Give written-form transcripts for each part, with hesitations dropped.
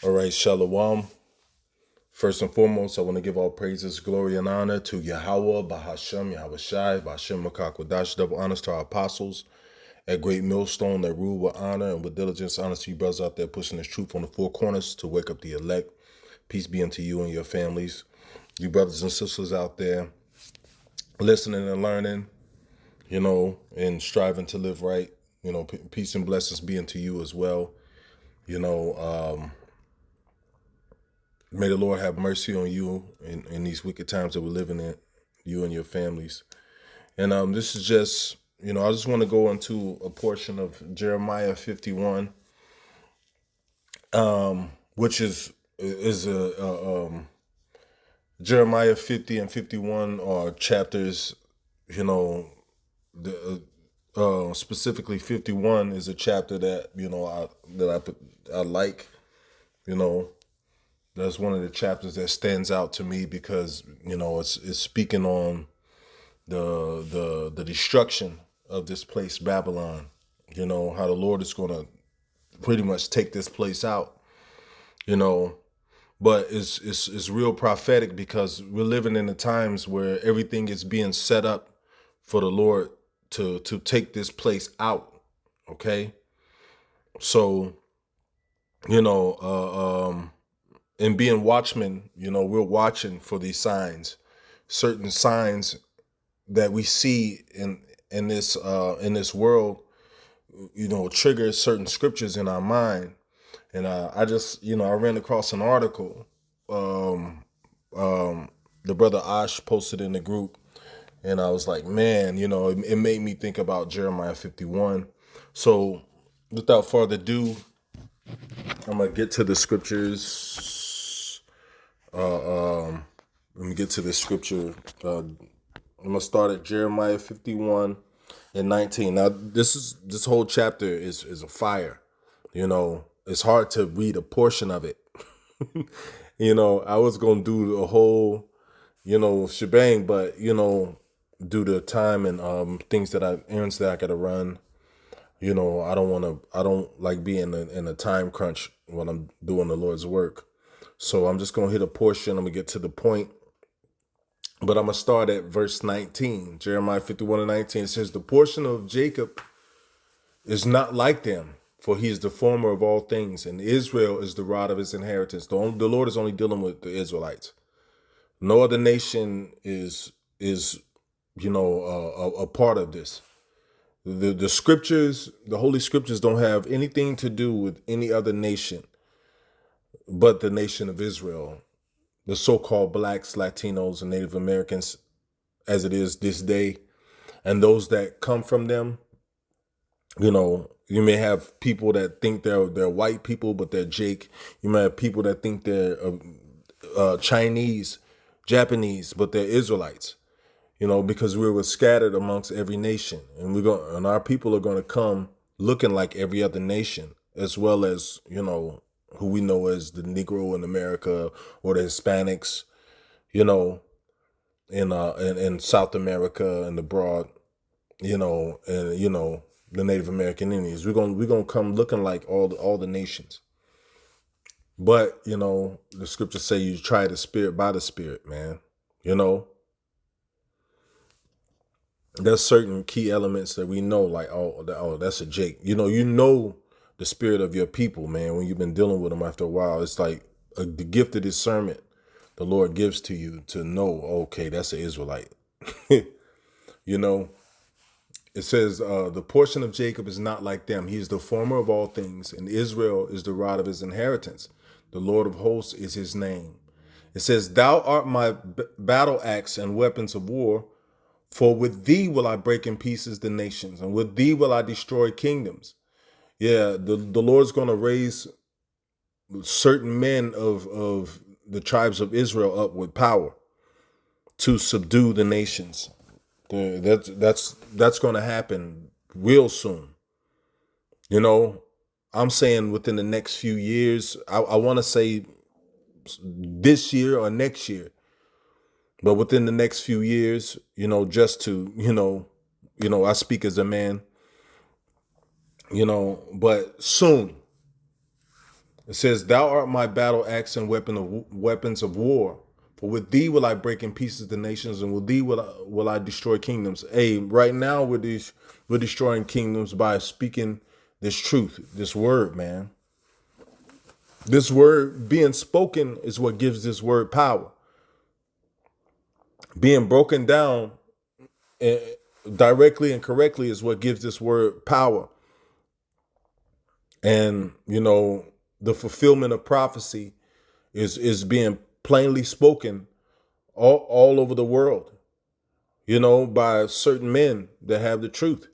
All right, Shalom. First and foremost, I want to give all praises, glory, and honor to Yahweh, Bahashem, Yahweh Shai, Bahashem Makakwadash, double honors to our apostles, a great millstone that rule with honor and with diligence. Honor to you brothers out there pushing this truth on the four corners to wake up the elect. Peace be unto you and your families. You brothers and sisters out there listening and learning, and striving to live right. Peace and blessings be unto you as well. May the Lord have mercy on you in these wicked times that we're living in, you and your families. And this is just, I just want to go into a portion of Jeremiah 51, which is Jeremiah 50 and 51 are chapters, specifically 51 is a chapter that, I like, you know. That's one of the chapters that stands out to me because it's speaking on the destruction of this place Babylon. How the Lord is going to pretty much take this place out. But it's real prophetic because we're living in the times where everything is being set up for the Lord to take this place out. Okay, so and being watchmen, we're watching for these signs, certain signs that we see in this world, trigger certain scriptures in our mind. And I just, I ran across an article, the brother Ash posted in the group, and I was like, man, it made me think about Jeremiah 51. So without further ado, I'm gonna get to the scriptures. Let me get to the scripture. I'm gonna start at Jeremiah 51 and 19. Now, this whole chapter is a fire. It's hard to read a portion of it. I was gonna do the whole, shebang, but due to time and errands that I gotta run, I don't like being in a time crunch when I'm doing the Lord's work. So I'm just gonna hit a portion. I'm gonna get to the point. But I'm going to start at verse 19. Jeremiah 51 and 19 says, the portion of Jacob is not like them, for he is the former of all things, and Israel is the rod of his inheritance. The Lord is only dealing with the Israelites. No other nation is a part of this. The scriptures, the Holy Scriptures don't have anything to do with any other nation but the nation of Israel. The so-called blacks, Latinos, and Native Americans, as it is this day, and those that come from them. You may have people that think they're white people, but they're Jake. You may have people that think they're Chinese, Japanese, but they're Israelites. Because we were scattered amongst every nation, and our people are going to come looking like every other nation, as well as who we know as the Negro in America or the Hispanics, in South America and abroad, and the Native American Indians. We're gonna come looking like all the nations. But the scriptures say you try the spirit by the spirit, man. There's certain key elements that we know, like that's a Jake. The spirit of your people, man, when you've been dealing with them after a while. It's like the gift of discernment the Lord gives to you to know, okay, that's an Israelite. It says, the portion of Jacob is not like them. He is the former of all things, and Israel is the rod of his inheritance. The Lord of hosts is his name. It says, thou art my battle axe and weapons of war, for with thee will I break in pieces the nations, and with thee will I destroy kingdoms. Yeah, the Lord's going to raise certain men of the tribes of Israel up with power to subdue the nations. That's going to happen real soon. I'm saying within the next few years. I want to say this year or next year, but within the next few years, just to, I speak as a man, but soon. It says, "Thou art my battle axe and weapons of war. For with thee will I break in pieces the nations, and with thee will I destroy kingdoms." Hey, right now we're destroying kingdoms by speaking this truth, this word, man. This word being spoken is what gives this word power. Being broken down directly and correctly is what gives this word power. And the fulfillment of prophecy is being plainly spoken all over the world, by certain men that have the truth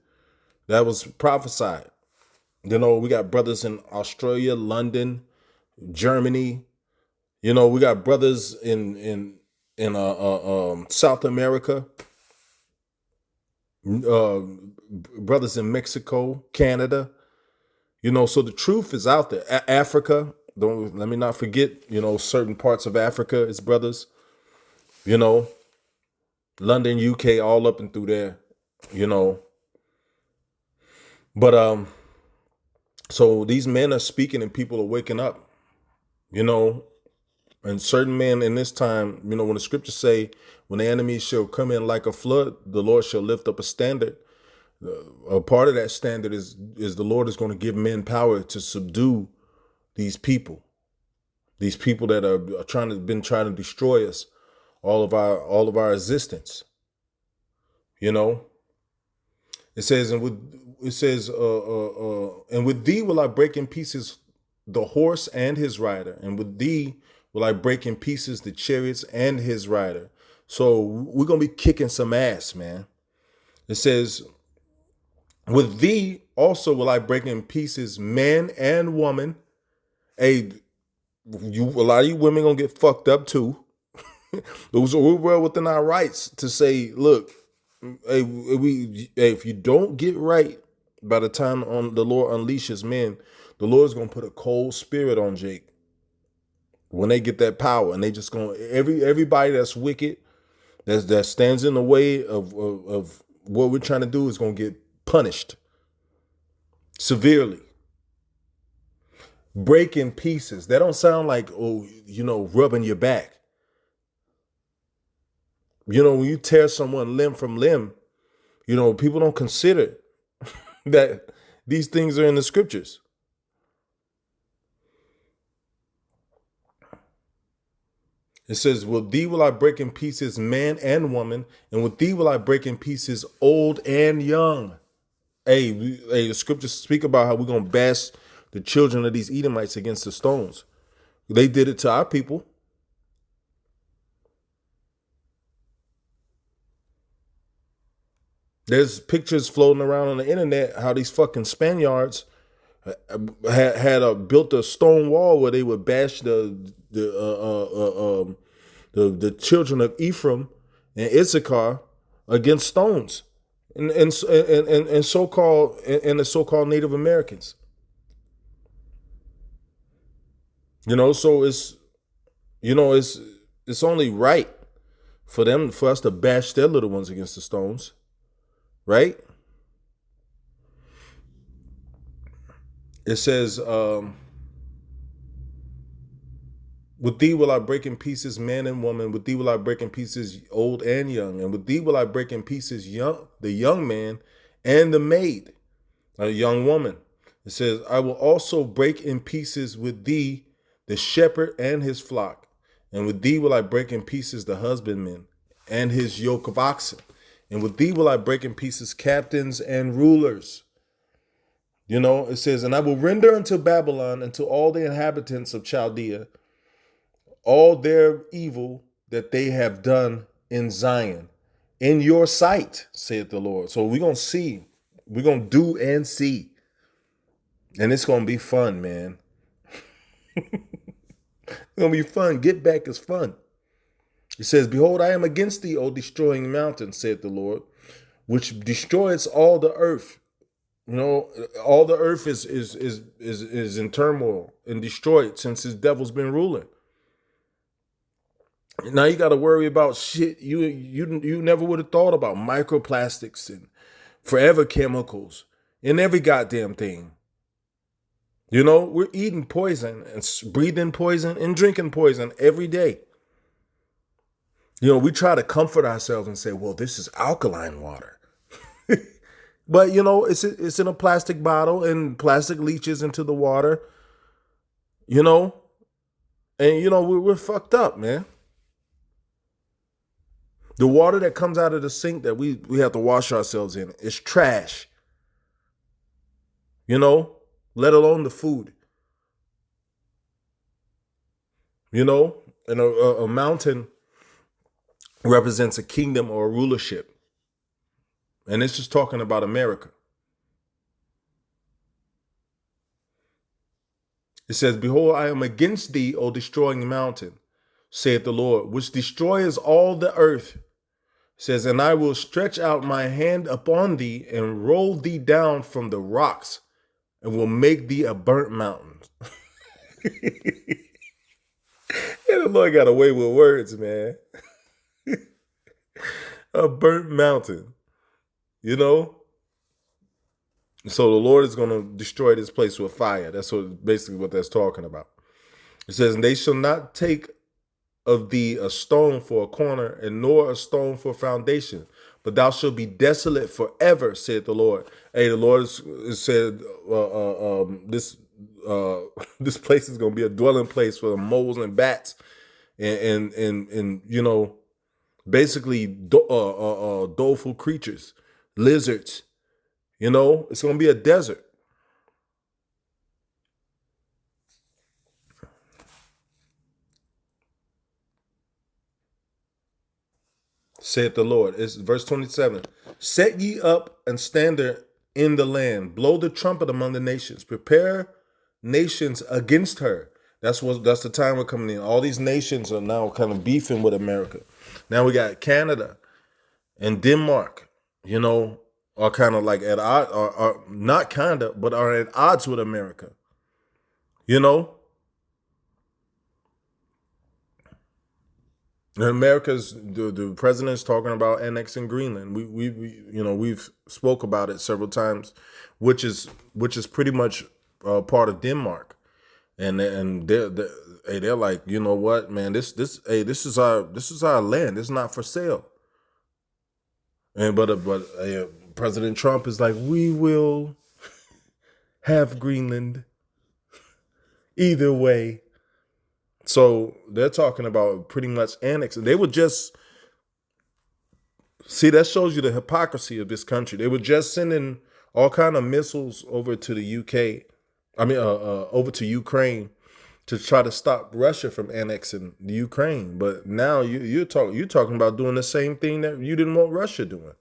that was prophesied. We got brothers in Australia, London, Germany. We got brothers in South America, brothers in Mexico, Canada. So the truth is out there. Africa, don't let me not forget. Certain parts of Africa is brothers. London, UK, all up and through there. But so these men are speaking and people are waking up. And certain men in this time, when the scriptures say, when the enemy shall come in like a flood, the Lord shall lift up a standard. A part of that standard is the Lord is going to give men power to subdue these people that are been trying to destroy us, all of our existence. It says, and with thee will I break in pieces the horse and his rider, and with thee will I break in pieces the chariots and his rider. So we're gonna be kicking some ass, man. It says, with thee also will I break in pieces man and woman. Hey, a lot of you women gonna get fucked up too. So we're well within our rights to say, look, if you don't get right by the time the Lord unleashes men, the Lord's gonna put a cold spirit on Jake when they get that power, and they just gonna everybody that's wicked, that stands in the way of what we're trying to do is gonna get punished severely. Break in pieces. That don't sound like rubbing your back. When you tear someone limb from limb, people don't consider that these things are in the scriptures. It says, with thee will I break in pieces man and woman, and with thee will I break in pieces old and young. Hey, the scriptures speak about how we're going to bash the children of these Edomites against the stones. They did it to our people. There's pictures floating around on the internet how these fucking Spaniards had built a stone wall where they would bash the children of Ephraim and Issachar against stones, and the so-called Native Americans. So it's only right for us to bash their little ones against the stones, right? It says, with thee will I break in pieces man and woman, with thee will I break in pieces old and young, and with thee will I break in pieces the young man and the maid, a young woman. It says, I will also break in pieces with thee the shepherd and his flock, and with thee will I break in pieces the husbandman and his yoke of oxen, and with thee will I break in pieces captains and rulers. It says, and I will render unto Babylon, unto all the inhabitants of Chaldea, all their evil that they have done in Zion, in your sight, saith the Lord. So we're going to see. We're going to do and see. And it's going to be fun, man. It's going to be fun. Get back is fun. It says, behold, I am against thee, O destroying mountain, saith the Lord, which destroys all the earth. All the earth is in turmoil and destroyed since his devil's been ruling. Now you got to worry about shit you never would have thought about, microplastics and forever chemicals in every goddamn thing. You know, we're eating poison and breathing poison and drinking poison every day. You know, we try to comfort ourselves and say, well, this is alkaline water. But, you know, it's in a plastic bottle and plastic leaches into the water, you know, and, you know, we're fucked up, man. The water that comes out of the sink that we have to wash ourselves in is trash, you know, let alone the food, you know, and a mountain represents a kingdom or a rulership. And it's just talking about America. It says, behold, I am against thee, O destroying mountain, saith the Lord, which destroyers all the earth. It says, and I will stretch out my hand upon thee and roll thee down from the rocks and will make thee a burnt mountain. And the Lord got away with words, man. A burnt mountain, you know? So the Lord is going to destroy this place with fire. That's basically what that's talking about. It says, and they shall not take of thee a stone for a corner, and nor a stone for a foundation, but thou shalt be desolate forever, said the Lord. Hey, the Lord said this this place is going to be a dwelling place for the moles and bats, and you know, basically doleful creatures, lizards. You know, it's going to be a desert. Saith the Lord. It's verse 27. Set ye up and stand there in the land. Blow the trumpet among the nations. Prepare nations against her. That's the time we're coming in. All these nations are now kind of beefing with America. Now we got Canada and Denmark, you know, are kind of like at odds, are not kind of, but are at odds with America. You know? And America's the president's talking about annexing Greenland. We you know, we've spoke about it several times, which is pretty much part of Denmark, and they're like, you know what, man, this is our land. It's not for sale. And but President Trump is like, we will have Greenland either way. So they're talking about pretty much annexing. They would just see, that shows you the hypocrisy of this country. They were just sending all kind of missiles over to the UK. I mean, over to Ukraine to try to stop Russia from annexing the Ukraine. But now you're talking about doing the same thing that you didn't want Russia doing.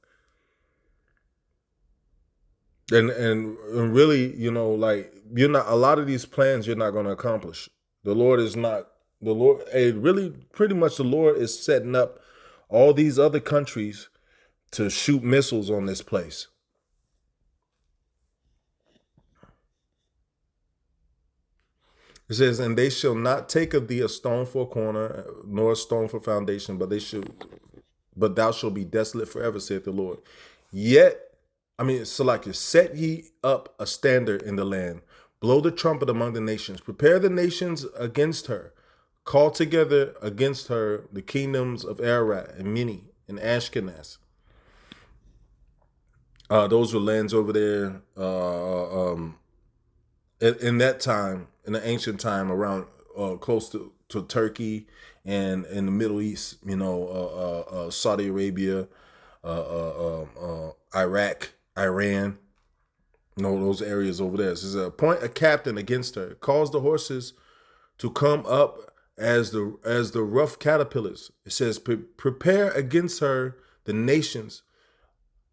And really, you know, like, you're not, a lot of these plans you're not going to accomplish. The Lord is not the Lord. Really, pretty much the Lord is setting up all these other countries to shoot missiles on this place. It says, and they shall not take of thee a stone for a corner, nor a stone for foundation, but thou shalt be desolate forever, saith the Lord. Yet, Salakia, set ye up a standard in the land, blow the trumpet among the nations, prepare the nations against her, call together against her the kingdoms of Ararat and Mini and Ashkenaz. Those were lands over there in that time, in the ancient time, around close to Turkey and in the Middle East, you know, Saudi Arabia, Iraq, Iran, you know, those areas over there. It says, appoint a captain against her, cause the horses to come up as the rough caterpillars. It says, prepare against her the nations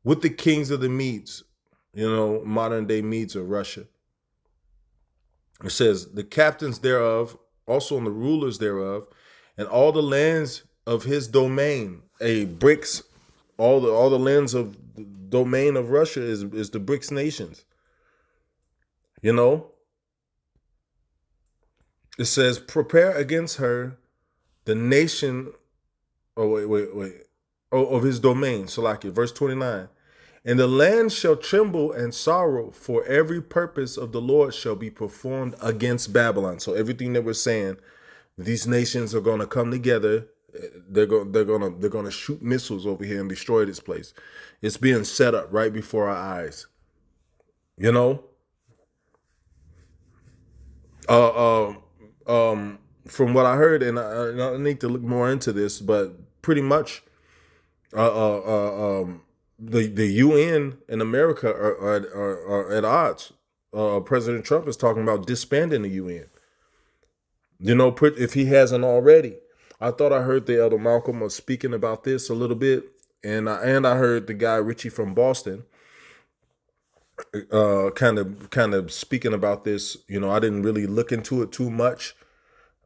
with the kings of the Medes, you know, modern day Medes of Russia. It says, the captains thereof, also and the rulers thereof, and all the lands of his domain. BRICS, all the lands of the domain of Russia is the BRICS nations. You know? It says, prepare against her the nation, of his domain. So like it, verse 29. And the land shall tremble and sorrow, for every purpose of the Lord shall be performed against Babylon. So everything that we're saying, these nations are going to come together. They're going to shoot missiles over here and destroy this place. It's being set up right before our eyes. You know, uh, from what I heard, and I need to look more into this, but pretty much, the UN in America are at odds. President Trump is talking about disbanding the UN. You know, if he hasn't already. I thought I heard the Elder Malcolm was speaking about this a little bit, and I heard the guy Richie from Boston, kind of speaking about this. You know, I didn't really look into it too much,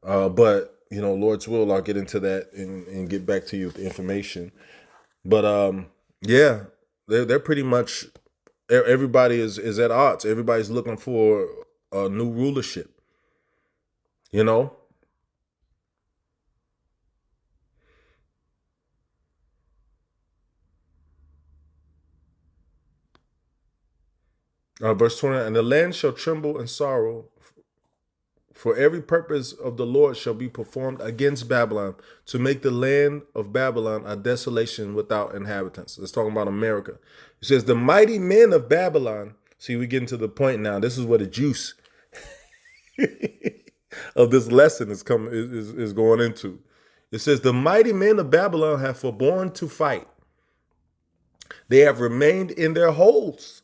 but you know, Lord's will, I'll get into that and get back to you with the information. But yeah, they're pretty much, everybody is at odds. Everybody's looking for a new rulership. You know. Verse 20, and the land shall tremble in sorrow, for every purpose of the Lord shall be performed against Babylon, to make the land of Babylon a desolation without inhabitants. It's talking about America. It says, the mighty men of Babylon. See, we getting to the point now. This is where the juice of this lesson is going into. It says, the mighty men of Babylon have forborne to fight. They have remained in their holes.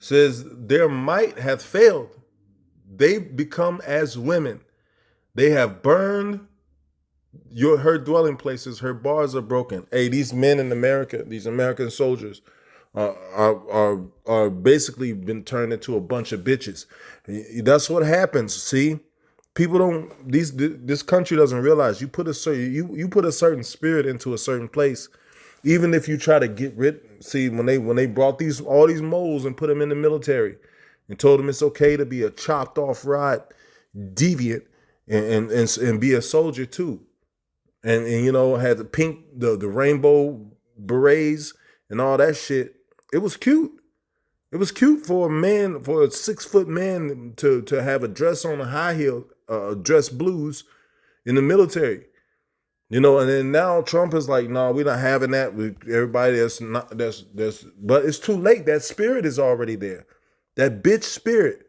Says, their might hath failed. They become as women. They have burned her dwelling places. Her bars are broken. Hey, these men in America, these American soldiers, are basically been turned into a bunch of bitches. That's what happens. See, people don't. This country doesn't realize you put a certain spirit into a certain place. Even if you try to get rid, see, when they brought all these moles and put them in the military and told them it's okay to be a chopped off rod deviant and be a soldier too, and you know, had the rainbow berets and all that shit. It was cute. It was cute for a man, for a 6-foot man to have a dress on, a high heel, dress blues in the military. You know, and then now Trump is like, no, we're not having that. Everybody but it's too late. That spirit is already there. That bitch spirit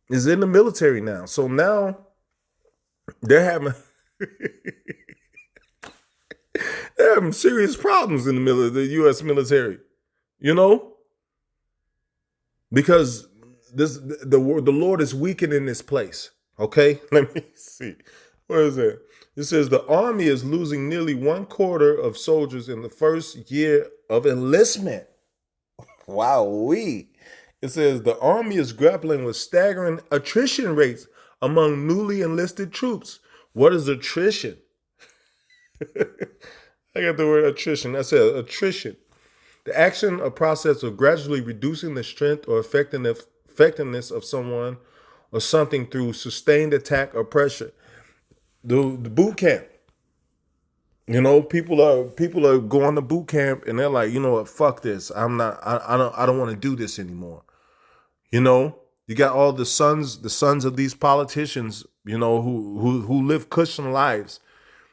is in the military now. So now they're having they're having serious problems in the U.S. military. You know, because the Lord is weakening this place. Okay, let me see. Where is it? It says the army is losing nearly 1/4 of soldiers in the first year of enlistment. Wow, it says the army is grappling with staggering attrition rates among newly enlisted troops. What is attrition? I got the word attrition. I said attrition. The action or process of gradually reducing the strength or effectiveness of someone or something through sustained attack or pressure. The boot camp. You know, people are going to boot camp and they're like, you know what, fuck this. I don't want to do this anymore. You know, you got all the sons of these politicians, you know, who live cushion lives.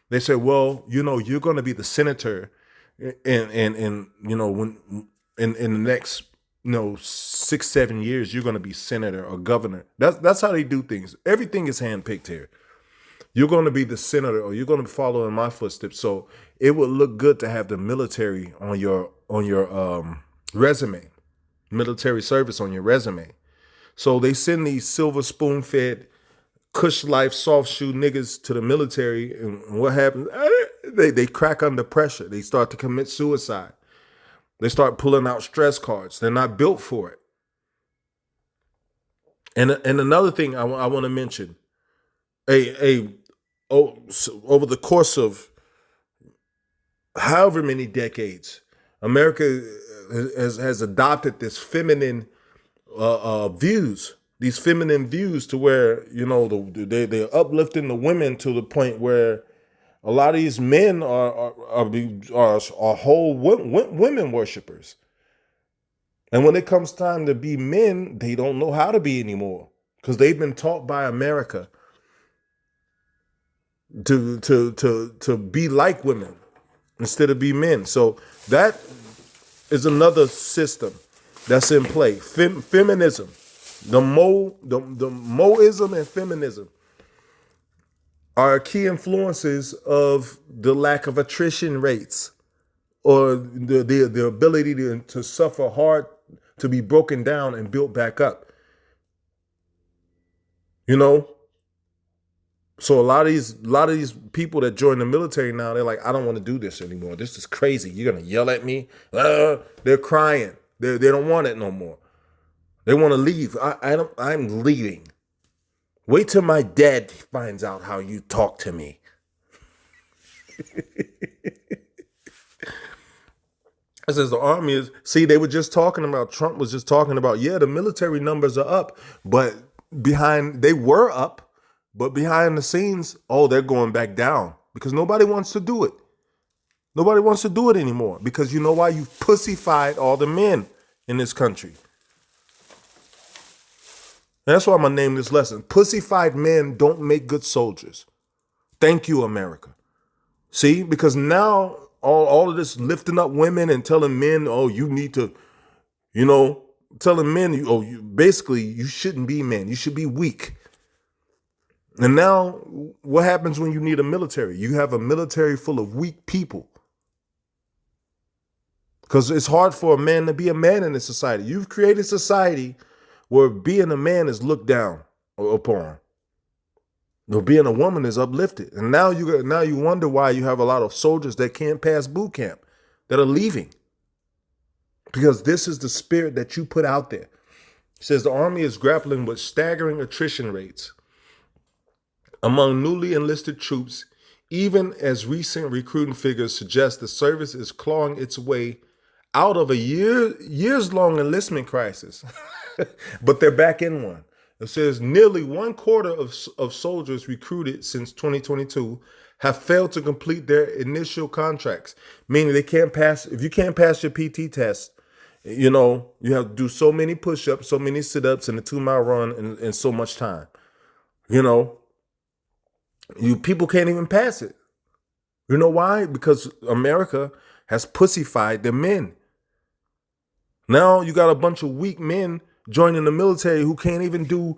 They say, well, you know, you're going to be the senator and you know, when in the next, you know, 6-7 years, you're going to be senator or governor. That's how they do things. Everything is handpicked here. You're going to be the senator, or you're going to follow in my footsteps. So it would look good to have the military on your resume, military service on your resume. So they send these silver spoon fed, cush life, soft shoe niggas to the military, and what happens? They crack under pressure. They start to commit suicide. They start pulling out stress cards. They're not built for it. And another thing I want to mention, over the course of however many decades, America has adopted this feminine views, these feminine views, to where, you know, they're uplifting the women to the point where a lot of these men are whole women worshipers. And when it comes time to be men, they don't know how to be anymore because they've been taught by America to be like women instead of be men. So that is another system that's in play. Feminism, the Moism and feminism are key influences of the lack of attrition rates or the ability to suffer hard, to be broken down and built back up. You know, so a lot of these people that join the military now, they're like, I don't want to do this anymore. This is crazy. You're gonna yell at me. They're crying. They don't want it no more. They want to leave. I'm leaving. Wait till my dad finds out how you talk to me. It says the army is, see, they were just talking about, Trump was just talking about, yeah, the military numbers are up, but they were up, but behind the scenes, oh, they're going back down because nobody wants to do it. Nobody wants to do it anymore because you know why? You pussified all the men in this country. And that's why I'm going to name this lesson. Pussified men don't make good soldiers. Thank you, America. See, because now all of this lifting up women and telling men, oh, you need to, telling men, oh, basically you shouldn't be men. You should be weak. And now what happens when you need a military? You have a military full of weak people. Because it's hard for a man to be a man in this society. You've created society where being a man is looked down upon. No, being a woman is uplifted. And now you wonder why you have a lot of soldiers that can't pass boot camp, that are leaving. Because this is the spirit that you put out there. It says the army is grappling with staggering attrition rates among newly enlisted troops, even as recent recruiting figures suggest the service is clawing its way out of a years-long enlistment crisis. But they're back in one. It says nearly 1/4 of soldiers recruited since 2022 have failed to complete their initial contracts, meaning they can't pass. If you can't pass your PT test, you have to do so many push-ups, so many sit-ups, and a 2-mile run in so much time. People can't even pass it. You know why? Because America has pussified the men. Now you got a bunch of weak men joining the military who can't even do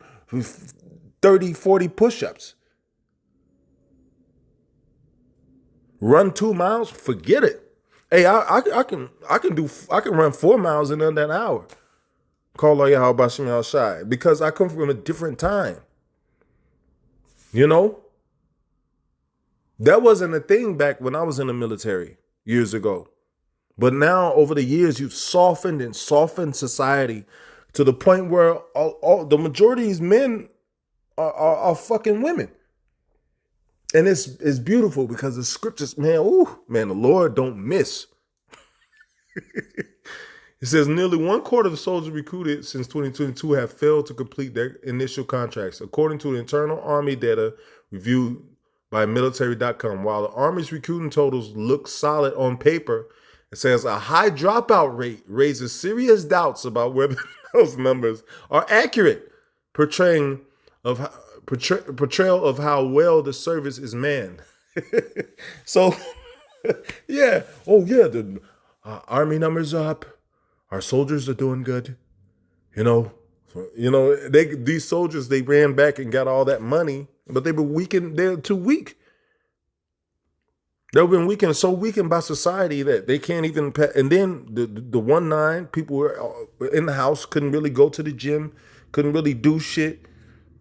30, 40 push-ups. Run 2 miles, forget it. Hey, I can run 4 miles in under an hour. Call out how about outside because I come from a different time. That wasn't a thing back when I was in the military years ago. But now, over the years, you've softened society to the point where the majority of these men are fucking women. And it's beautiful because the scriptures, man, the Lord don't miss. It says nearly 1/4 of the soldiers recruited since 2022 have failed to complete their initial contracts, according to the internal Army data reviewed by military.com. While the Army's recruiting totals look solid on paper, it says a high dropout rate raises serious doubts about whether those numbers are accurate, portrayal of how well the service is manned. So, yeah. Oh, yeah. The Army numbers are up. Our soldiers are doing good. These soldiers, they ran back and got all that money, but they were weakened. They're too weak. They've been weakened by society that they can't even. And then the 1-9 people were in the house, couldn't really go to the gym, couldn't really do shit.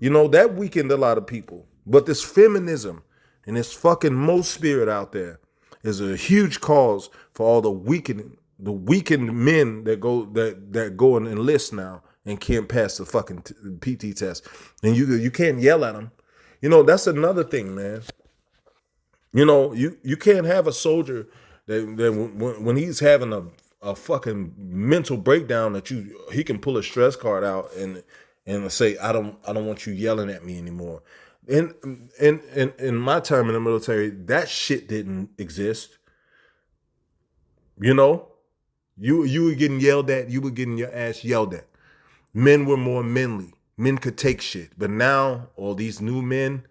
That weakened a lot of people. But this feminism and this fucking Mo spirit out there is a huge cause for all the weakened men that go and enlist now and can't pass the fucking PT test. And you can't yell at them. That's another thing, man. You can't have a soldier that when he's having a fucking mental breakdown that he can pull a stress card out and say, I don't want you yelling at me anymore. In my time in the military, that shit didn't exist. You were getting yelled at. You were getting your ass yelled at. Men were more manly. Men could take shit. But now all these new men,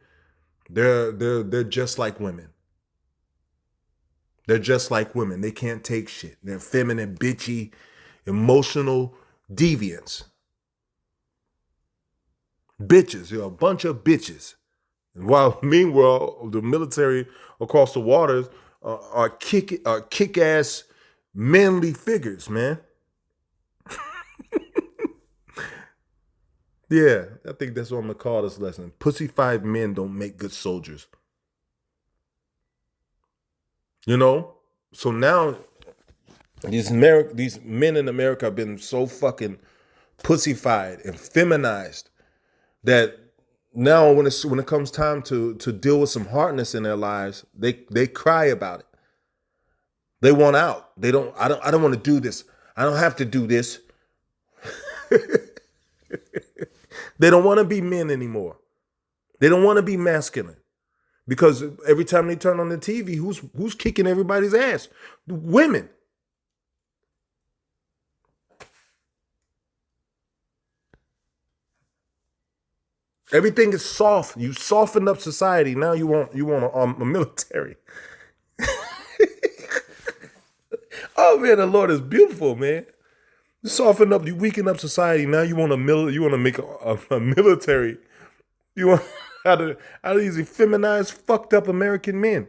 they're just like women. They're just like women. They can't take shit. They're feminine, bitchy, emotional deviants. Bitches. You're a bunch of bitches. And while meanwhile, the military across the waters are kick-ass manly figures, man. Yeah, I think that's what I'm gonna call this lesson. Pussified men don't make good soldiers. You know? So now these men in America have been so fucking pussified and feminized that now when it comes time to deal with some hardness in their lives, they cry about it. They want out. I don't want to do this. I don't have to do this. They don't want to be men anymore. They don't want to be masculine. Because every time they turn on the TV, who's kicking everybody's ass? Women. Everything is soft. You softened up society. Now you want a military. Oh man, the Lord is beautiful, man. You soften up, you weaken up society. Now you want you want to make a military. You want out of these effeminized, fucked up American men.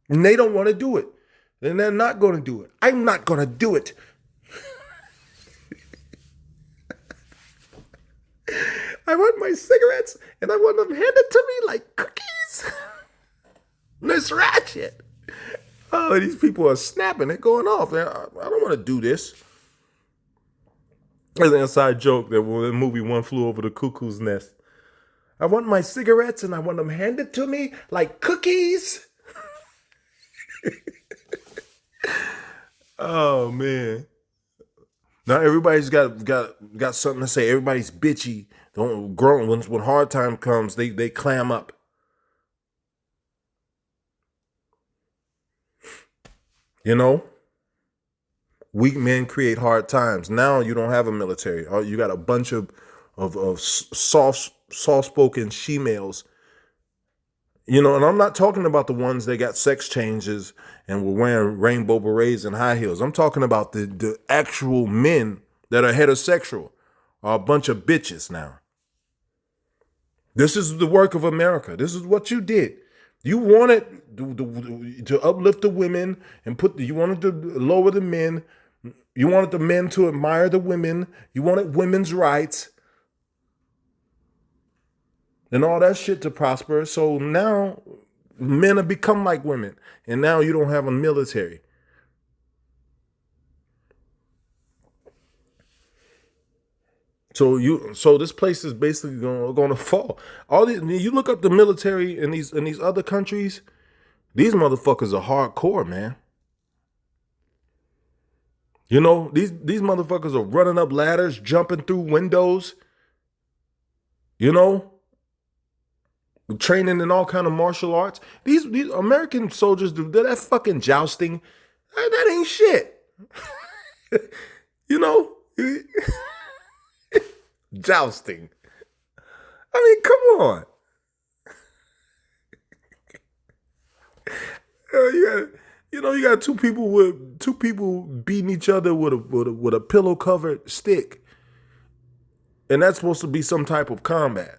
And they don't want to do it. And they're not going to do it. I'm not going to do it. I want my cigarettes and I want them handed to me like cookies. Miss Ratchet. Oh, these people are snapping. They're going off. I don't want to do this. There's an inside joke that when the movie One Flew Over the Cuckoo's Nest. I want my cigarettes and I want them handed to me like cookies. Oh man. Now everybody's got something to say. Everybody's bitchy. Don't grow when hard time comes, they clam up. You know? Weak men create hard times. Now you don't have a military. You got a bunch of soft-spoken she-males. You know, and I'm not talking about the ones that got sex changes and were wearing rainbow berets and high heels. I'm talking about the actual men that are heterosexual are a bunch of bitches now. This is the work of America. This is what you did. You wanted to uplift the women and you wanted to lower the men. You wanted the men to admire the women. You wanted women's rights and all that shit to prosper. So now men have become like women. And now you don't have a military. So this place is basically going to fall. You look up the military in these other countries, these motherfuckers are hardcore, man. You know, these motherfuckers are running up ladders, jumping through windows. You know, training in all kind of martial arts. These American soldiers do that fucking jousting. That ain't shit. You know. Jousting. I mean, come on. You got two people beating each other with a pillow covered stick, and that's supposed to be some type of combat.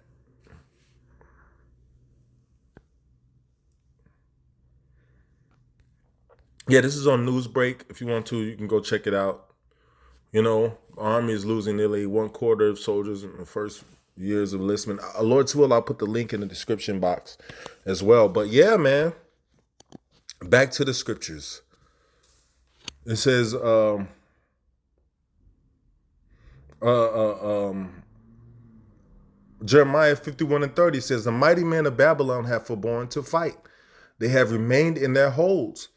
Yeah, this is on Newsbreak. If you want to, you can go check it out. You know, Army is losing nearly 1/4 of soldiers in the first years of enlistment. Lord's will, I'll put the link in the description box as well. But yeah, man, back to the scriptures. It says, Jeremiah 51:30 says, the mighty men of Babylon have forborne to fight. They have remained in their holds.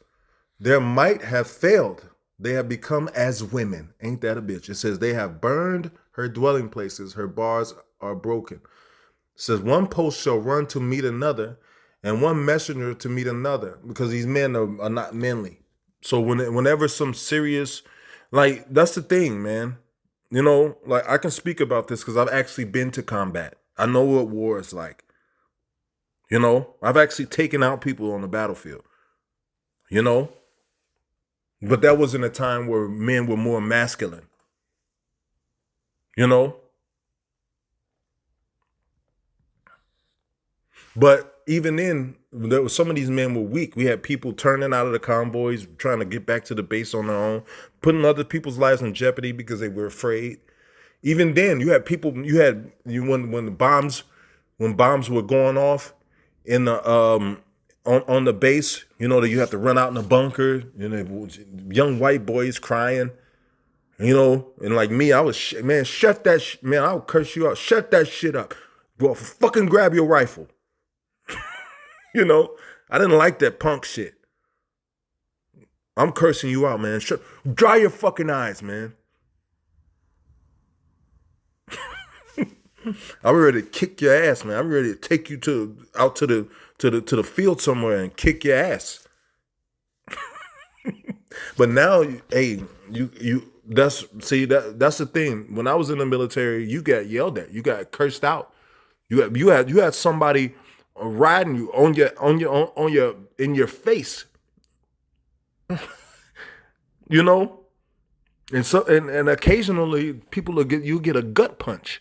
Their might have failed. They have become as women. Ain't that a bitch? It says they have burned her dwelling places. Her bars are broken. It says one post shall run to meet another and one messenger to meet another, because these men are not manly. So whenever some serious, like that's the thing, man. You know, like I can speak about this because I've actually been to combat. I know what war is like. You know, I've actually taken out people on the battlefield. You know, but that was in a time where men were more masculine. You know, but even then, there was some of these men were weak. We had people turning out of the convoys, trying to get back to the base on their own, putting other people's lives in jeopardy because they were afraid. Even then, you had people. When the bombs, when bombs were going off in the on the base. You know that you have to run out in the bunker. You know, young white boys crying. You know, and like me, I was man, shut that man. I'll curse you out. Shut that shit up. Well, fucking grab your rifle. You know, I didn't like that punk shit. I'm cursing you out, man. Dry your fucking eyes, man. I'm ready to kick your ass, man. I'm ready to take you out to the field somewhere and kick your ass. But now, hey, that's the thing. When I was in the military, you got yelled at, you got cursed out. You had somebody riding you in your face. You know, and occasionally people will get a gut punch.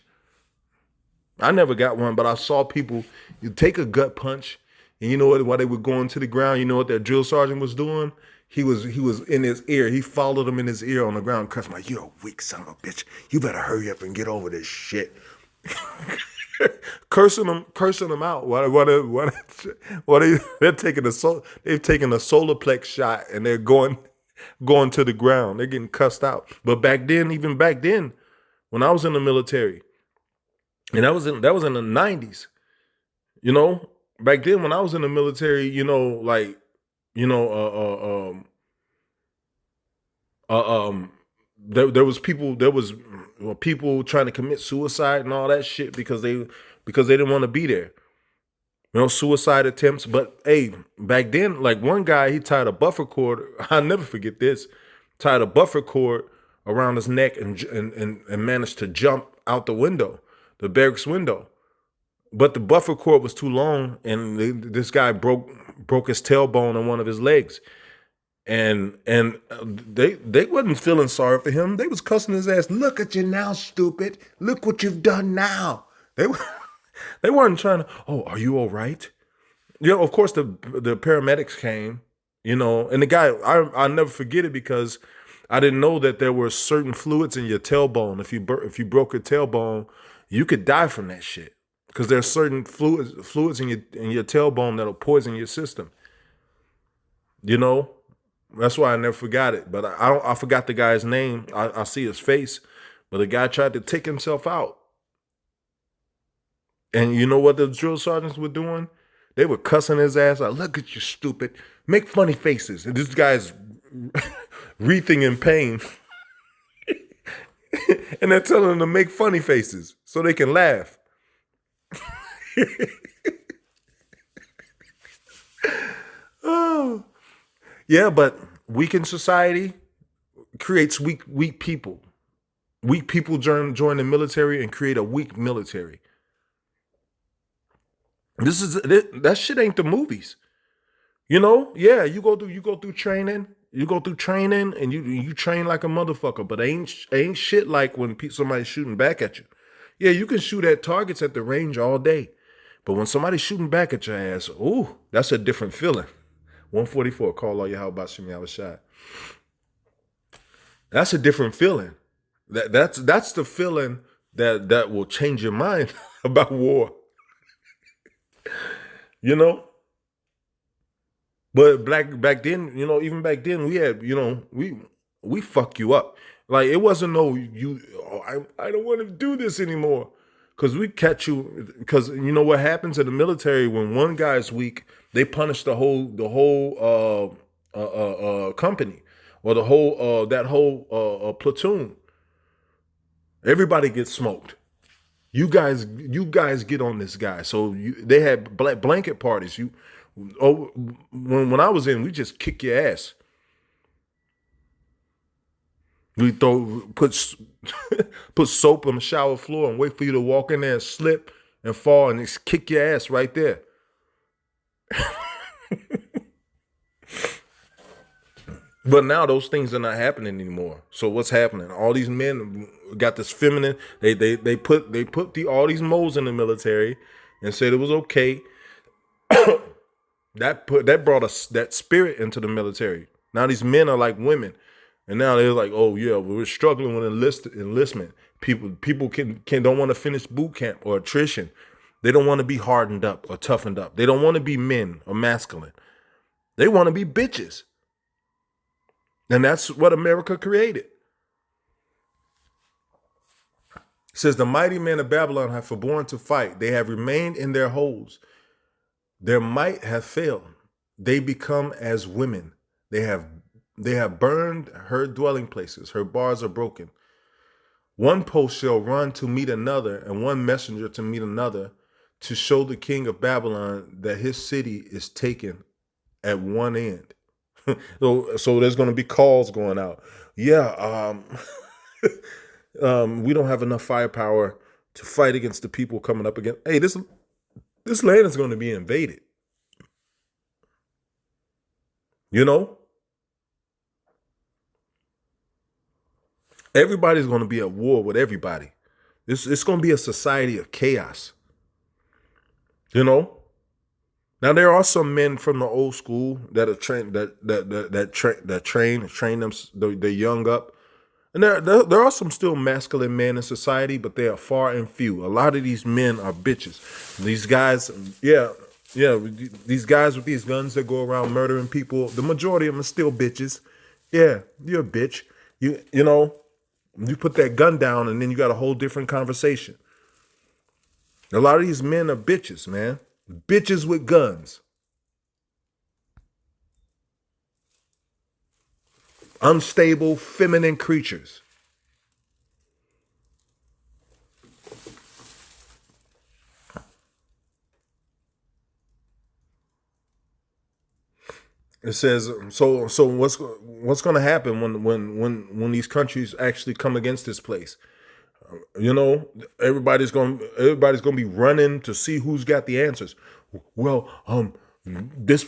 I never got one, but I saw people you take a gut punch, and you know what? While they were going to the ground, you know what that drill sergeant was doing? He was in his ear. He followed him in his ear on the ground, cussing like, "You're a weak son of a bitch. You better hurry up and get over this shit." cursing them out. They're taking they've taken a solar plex shot and they're going to the ground. They're getting cussed out. But even back then, when I was in the military, and that was in the 90s, you know, back then when I was in the military, you know, like, you know, there was people trying to commit suicide and all that shit because they didn't want to be there. You know, suicide attempts. But hey, back then, like one guy, he tied a buffer cord. I'll never forget this. Tied a buffer cord around his neck and managed to jump out the window, the barracks window. But the buffer cord was too long, and this guy broke his tailbone on one of his legs. And they wasn't feeling sorry for him. They was cussing his ass. Look at you now, stupid. Look what you've done now. They weren't trying to, oh, are you all right? You know, of course the paramedics came, you know, and the guy, I'll never forget it because I didn't know that there were certain fluids in your tailbone. If you broke your tailbone, you could die from that shit. Because there's certain fluids in your tailbone that'll poison your system. You know? That's why I never forgot it. But I forgot the guy's name. I see his face. But the guy tried to take himself out. And you know what the drill sergeants were doing? They were cussing his ass out. Look at you, stupid. Make funny faces. And this guy's wreathing in pain. And they're telling him to make funny faces so they can laugh. Oh. Yeah, but weakened society creates weak people. Weak people join the military and create a weak military. That shit ain't the movies. You know? Yeah, you go through training. You go through training and you train like a motherfucker, but ain't shit like when somebody's shooting back at you. Yeah, you can shoot at targets at the range all day. But when somebody's shooting back at your ass, ooh, that's a different feeling. 144, call all your how about Shimmy, I was shot. That's a different feeling. That's the feeling that will change your mind about war. You know? But back then, you know, even back then, we had, you know, we fuck you up. Like it wasn't I don't want to do this anymore. Cause we catch you, because you know what happens in the military when one guy's weak, they punish the whole company or the whole platoon. Everybody gets smoked. You guys get on this guy. So they had blanket parties. When I was in, we just kick your ass. We put soap on the shower floor and wait for you to walk in there and slip and fall and just kick your ass right there. But now those things are not happening anymore. So what's happening? All these men got this feminine. They put all these moles in the military and said it was okay. That brought us that spirit into the military. Now these men are like women, and now they're like, oh yeah, we're struggling with enlistment. People can don't want to finish boot camp or attrition. They don't want to be hardened up or toughened up. They don't want to be men or masculine. They want to be bitches. And that's what America created. It says the mighty men of Babylon have forborne to fight. They have remained in their holes. Their might hath failed. They become as women. They have burned her dwelling places. Her bars are broken. One post shall run to meet another, and one messenger to meet another, to show the king of Babylon that his city is taken at one end. So there's going to be calls going out. Yeah, we don't have enough firepower to fight against the people coming up against. Hey, this land is going to be invaded. You know, everybody's going to be at war with everybody. It's going to be a society of chaos. You know. Now there are some men from the old school that are trained that train them the young up, and there are some still masculine men in society, but they are far and few. A lot of these men are bitches. These guys, yeah, these guys with these guns that go around murdering people. The majority of them are still bitches. Yeah, you're a bitch. You know, you put that gun down, and then you got a whole different conversation. A lot of these men are bitches, man. Bitches with guns. Unstable, feminine creatures. It says so. What's going to happen when these countries actually come against this place? You know, everybody's going to be running to see who's got the answers. Well, this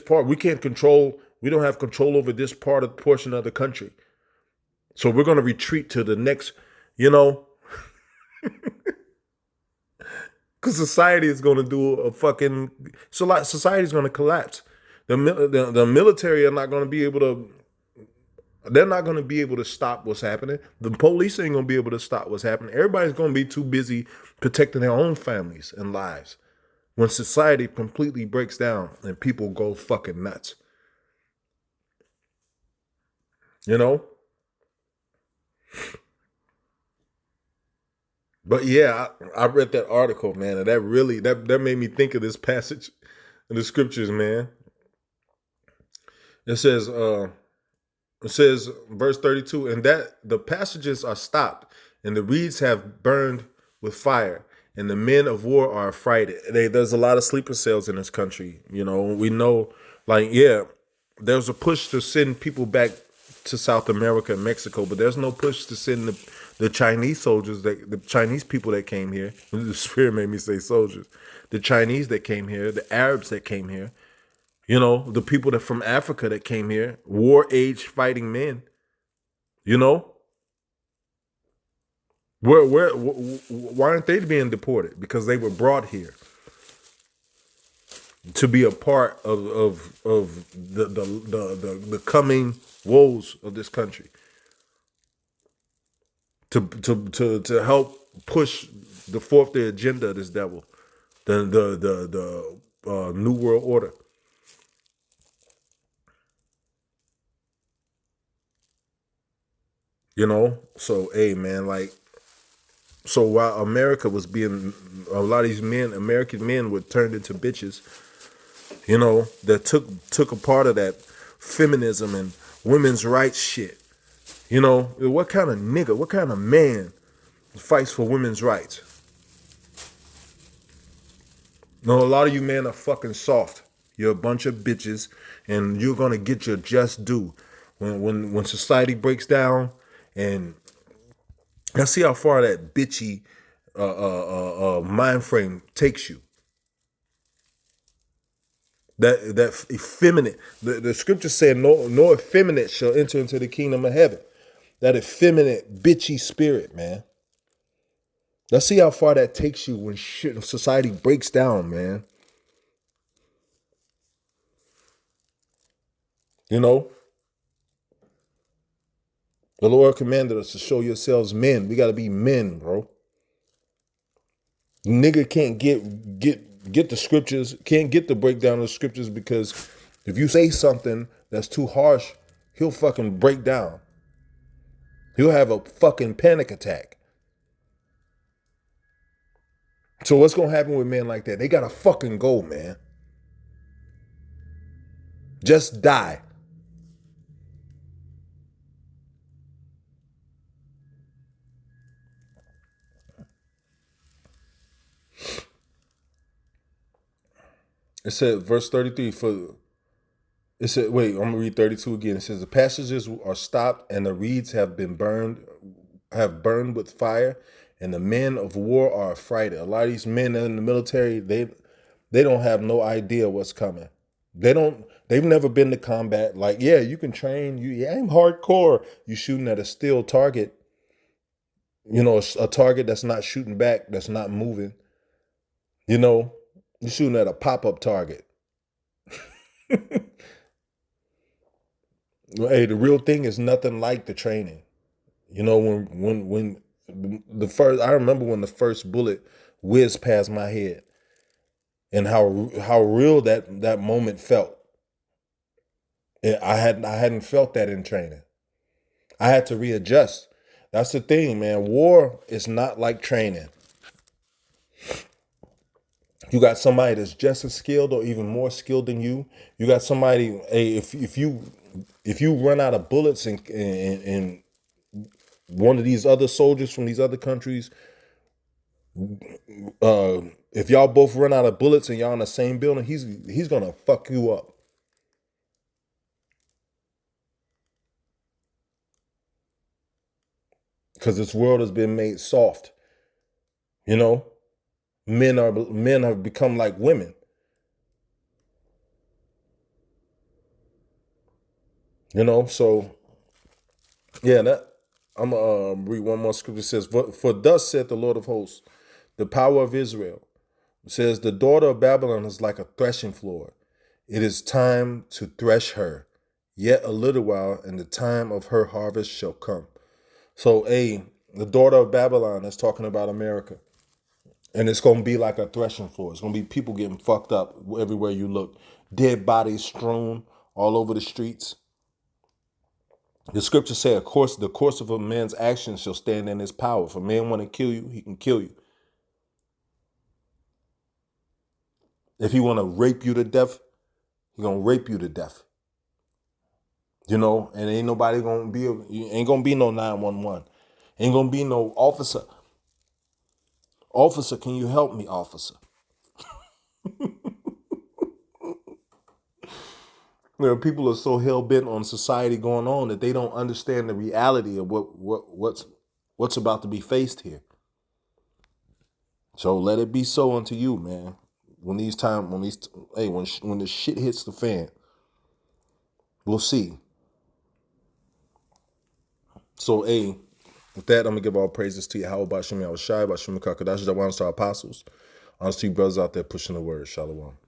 part we can't control. We don't have control over this portion of the country. So we're going to retreat to the next, you know, because society is going to do a fucking, society is going to collapse. The military are not going to be able to, they're not going to be able to stop what's happening. The police ain't going to be able to stop what's happening. Everybody's going to be too busy protecting their own families and lives. When society completely breaks down and people go fucking nuts. You know? But yeah, I read that article, man, and that really that made me think of this passage in the scriptures, man. It says, verse 32, and that the passages are stopped, and the reeds have burned with fire, and the men of war are affrighted. There's a lot of sleeper cells in this country. You know, we know, like, yeah, there's a push to send people back to South America and Mexico, but there's no push to send the Chinese soldiers, the Chinese people that came here. The spirit made me say soldiers. The Chinese that came here, the Arabs that came here. You know, the people that from Africa that came here, war age fighting men. You know, why aren't they being deported? Because they were brought here to be a part of the coming woes of this country. To help push forth the agenda of this devil, the New World Order. You know, so hey man, like, so while America was being, a lot of these men, American men, were turned into bitches. You know, that took a part of that feminism and women's rights shit. You know, what kind of nigga, what kind of man fights for women's rights? No, a lot of you men are fucking soft. You're a bunch of bitches, and you're gonna get your just due. When society breaks down, and let's see how far that bitchy mind frame takes you. That effeminate. The scripture said, no effeminate shall enter into the kingdom of heaven. That effeminate bitchy spirit, man. Let's see how far that takes you when society breaks down, man. You know, the Lord commanded us to show yourselves men. We got to be men, bro. Nigga can't get the scriptures, can't get the breakdown of the scriptures, because if you say something that's too harsh, he'll fucking break down. He'll have a fucking panic attack. So what's gonna happen with men like that? They gotta fucking go, man. Just die. It said, verse 33, it said, wait, I'm gonna read 32 again. It says, the passages are stopped and the reeds have burned with fire, and the men of war are affrighted. A lot of these men in the military, they don't have no idea what's coming. They've never been to combat. Like, yeah, you can train, you aim hardcore. You shooting at a still target, a target that's not shooting back, that's not moving. You're shooting at a pop-up target. Hey, the real thing is nothing like the training. When I remember when the first bullet whizzed past my head, and how real that moment felt. I hadn't felt that in training. I had to readjust. That's the thing, man. War is not like training. You got somebody that's just as skilled or even more skilled than you. You got somebody. Hey, if you run out of bullets and one of these other soldiers from these other countries, if y'all both run out of bullets and y'all in the same building, he's gonna fuck you up. Because this world has been made soft. Men have become like women. So yeah, that I'm gonna read one more scripture. It says, for thus saith the Lord of hosts, the power of Israel. It says, the daughter of Babylon is like a threshing floor. It is time to thresh her. Yet a little while, and the time of her harvest shall come. So, the daughter of Babylon is talking about America. And it's going to be like a threshing floor. It's going to be people getting fucked up everywhere you look. Dead bodies strewn all over the streets. The scriptures say, of course, the course of a man's actions shall stand in his power. If a man want to kill you, he can kill you. If he want to rape you to death, he going to rape you to death. And ain't nobody going to be, ain't going to be no 911. Ain't going to be no officer. Officer, can you help me, officer? People are so hell-bent on society going on that they don't understand the reality of what's about to be faced here. So let it be so unto you, man. When the shit hits the fan, we'll see. So, with that, I'm gonna give all praises to you. How about Shemi Awashai, about Shemi Kakadash, that one to our apostles. Honest to you brothers out there pushing the word. Shalom.